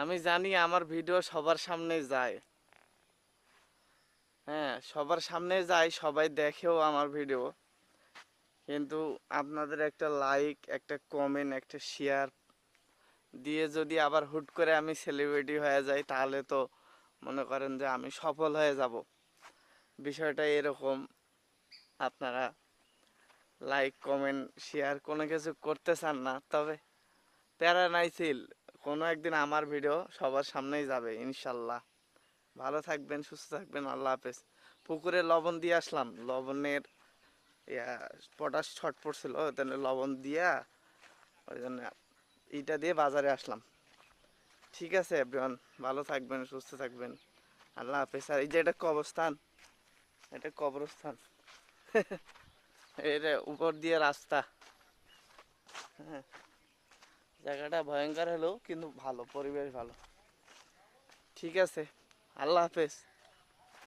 আমি জানি আমার ভিডিও সবার সামনে যায়। হ্যাঁ, সবার সামনে যায়, সবাই দেখেও আমার ভিডিও। কিন্তু আপনাদের একটা লাইক, একটা কমেন্ট, একটা শেয়ার দিয়ে যদি আবার হুট করে আমি সেলিব্রিটি হয়ে যাই, তাহলে তো মনে করেন যে আমি সফল হয়ে যাব। বিষয়টা এরকম। আপনারা লাইক, কমেন্ট, শেয়ার কোনো কিছু করতে চান না, তবে প্যারা নাই ছিল। কোনো একদিন আমার ভিডিও সবার সামনেই যাবে ইনশাল্লাহ। ভালো থাকবেন, সুস্থ থাকবেন, আল্লাহ হাফেজ। পুকুরে লবণ দিয়ে আসলাম, লবণের ইয়া পটাশ ছট পড়ছিল, ওই জন্য লবণ দিয়া, ওই জন্য ইটা দিয়ে বাজারে আসলাম। ঠিক আছে এভরিওয়ান, ভালো থাকবেন, সুস্থ থাকবেন, আল্লাহ হাফেজ। আর এই যে এটা কবরস্থান, এটা কবরস্থান। এর উপর দিয়ে রাস্তা। হ্যাঁ, জায়গাটা ভয়ঙ্কর হলেও কিন্তু ভালো, পরিবেশ ভালো। ঠিক আছে, আল্লাহ হাফেজ।